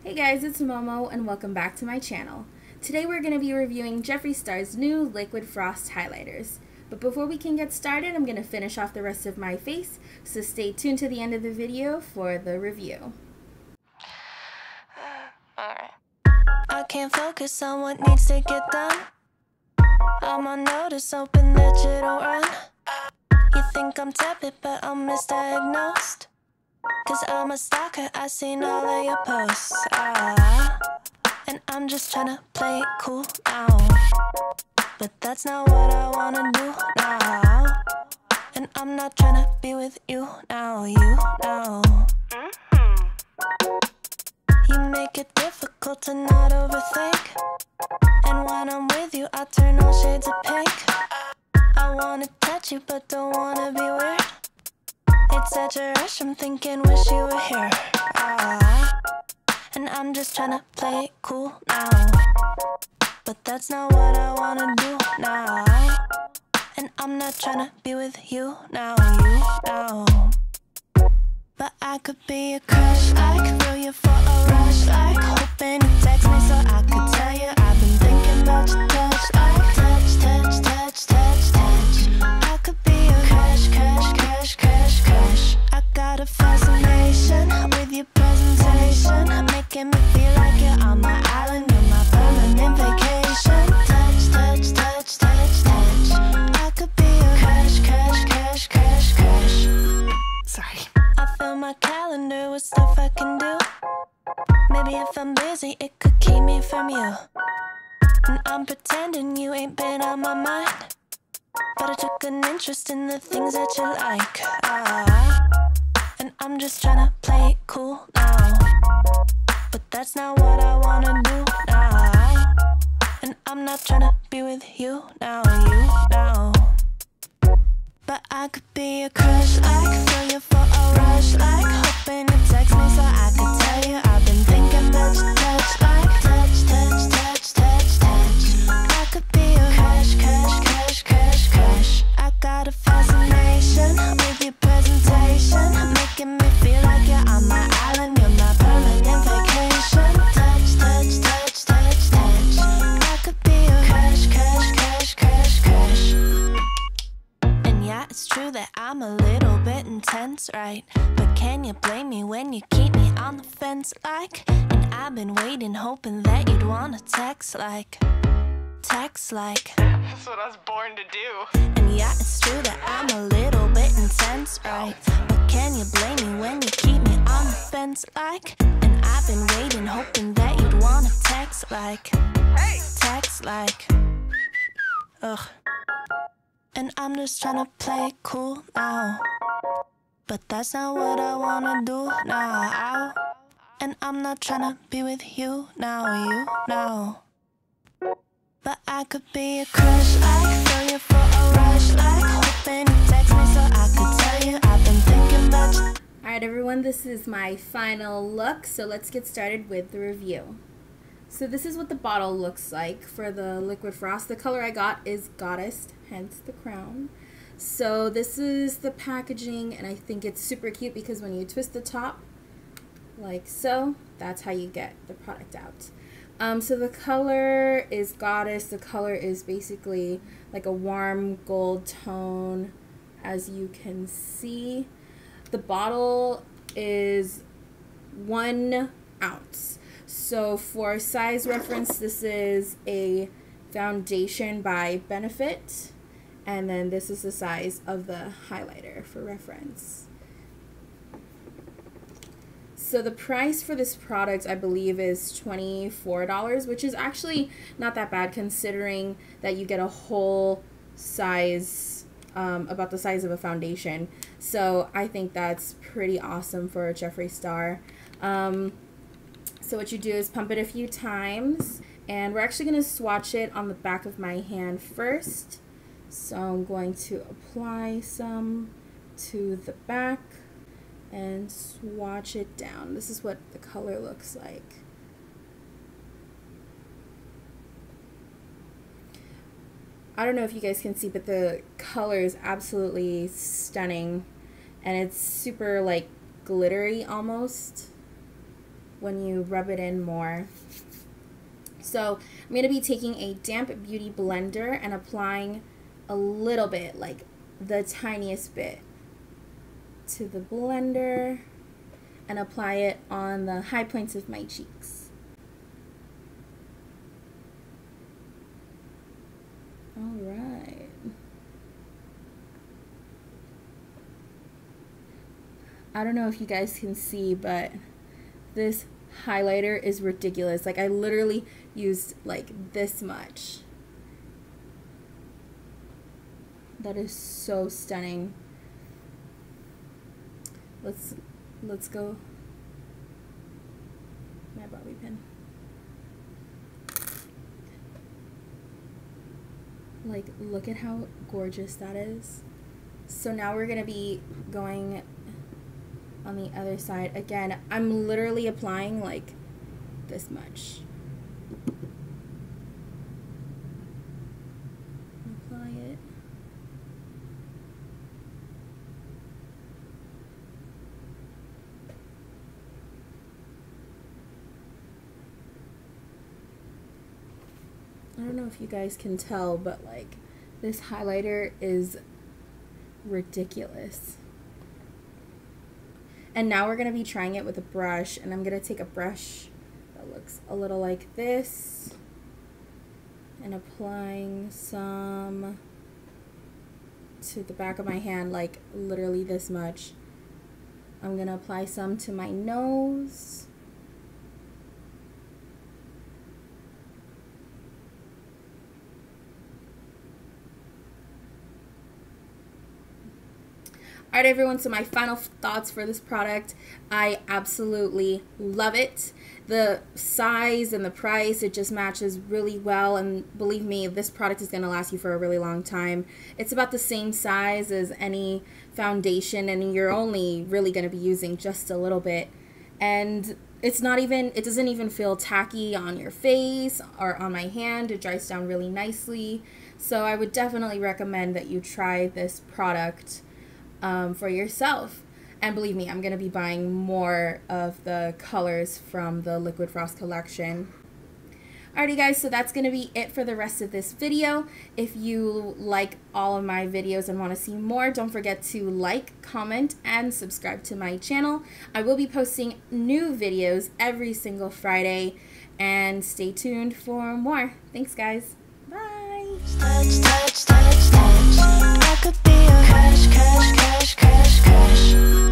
Hey guys, it's Momo and welcome back to my channel. Today we're going to be reviewing Jeffree Stars' new Liquid Frost highlighters. But before we can get started, I'm going to finish off the rest of my face, so stay tuned to the end of the video for the review. Alright. I can't focus on what needs to get done. I'm on notice, hoping that you don't run. You think I'm tepid, but I'm misdiagnosed. Cause I'm a stalker, I seen all of your posts. And I'm just tryna play it cool now. But that's not what I wanna do now. And I'm not tryna be with you now, you now. You make it difficult to not overthink. And when I'm with you, I turn all shades of pink. I wanna touch you, but don't wanna be weird. It's such a rush, I'm thinking, wish you were here. And I'm just tryna play it cool now. But that's not what I wanna do now. And I'm not tryna be with you now, you now. But I could be a crush, like throw you for a rush, like hoping you text me so I could tell you I've been thinking about your touch, like touch, touch, touch, touch, touch. I could be a crush, crush, crush, crush, crush. I got a fascination with your presentation, making me feel like you're on my island, you're my permanent vacation. Touch, touch, touch, touch, touch. I could be a crush, crush, crush, crush, crush. Sorry. I fill my calendar with stuff I can do. Maybe if I'm busy, it could keep me from you. And I'm pretending you ain't been on my mind, but I took an interest in the things that you like. And I'm just tryna play it cool now. But that's not what I wanna do now. And I'm not tryna be with you now, you now. But I could be a crush, like throw you for a rush, like hoping you text me so I could tell you I've been thinking about your touch, like touch, touch, touch, touch, touch. I could be a crush, crush, crush, crush, crush. I got a fascination with your presentation, making me feel like you're on my island, you're my permanent vacation. Touch, touch, touch, touch, touch. I could be a crush, crush, crush, crush, crush. Yeah, it's true that I'm a little bit intense, right? But can you blame me when you keep me on the fence, like? And I've been waiting, hoping that you'd wanna text like. That's what I was born to do. And yeah, it's true that I'm a little bit intense, right? But can you blame me when you keep me on the fence, like? And I've been waiting, hoping that you'd wanna text like. Text like. Ugh. And I'm just tryna play it cool now. But that's not what I wanna do now. And I'm not tryna be with you now, you now. But I could be a crush, like throw you for a rush, like hoping you text me so I could tell you I've been thinking about you. Alright everyone, this is my final look, so let's get started with the review. So this is what the bottle looks like for the Liquid Frost. The color I got is Goddess, hence the crown. So this is the packaging, and I think it's super cute because when you twist the top, like so, that's how you get the product out. So the color is Goddess. The color is basically like a warm gold tone, as you can see. The bottle is 1 ounce. So for size reference, this is a foundation by Benefit, and then this is the size of the highlighter for reference. So the price for this product, I believe, is $24, which is actually not that bad considering that you get a whole size, about the size of a foundation. So I think that's pretty awesome for a Jeffree Star. So what you do is pump it a few times, and we're actually going to swatch it on the back of my hand first. So I'm going to apply some to the back and swatch it down. This is what the color looks like. I don't know if you guys can see, but the color is absolutely stunning, and it's super like glittery almost. when you rub it in more. So I'm going to be taking a damp beauty blender and applying a little bit, like the tiniest bit, to the blender and apply it on the high points of my cheeks. Alright. I don't know if you guys can see, but this highlighter is ridiculous. Like, I literally used like this much. That is so stunning. Let's go. My bobby pin. Like, look at how gorgeous that is. So now we're gonna be going on the other side. Again, I'm literally applying like this much. Apply it. I don't know if you guys can tell, but like this highlighter is ridiculous. And now we're going to be trying it with a brush, and I'm going to take a brush that looks a little like this and applying some to the back of my hand, like literally this much. I'm going to apply some to my nose. Alright everyone, so my final thoughts for this product. I absolutely love it. The size and the price, it just matches really well, and believe me, this product is going to last you for a really long time. It's about the same size as any foundation, and you're only really going to be using just a little bit. And it doesn't even feel tacky on your face or on my hand. It dries down really nicely. So I would definitely recommend that you try this product for yourself. And believe me, I'm going to be buying more of the colors from the Liquid Frost collection. Alrighty guys, so that's going to be it for the rest of this video. If you like all of my videos and want to see more, don't forget to like, comment, and subscribe to my channel. I will be posting new videos every single Friday, and stay tuned for more. Thanks guys. Bye. Touch, touch, touch, touch. I could be a crash, crash, crash, crash, crash.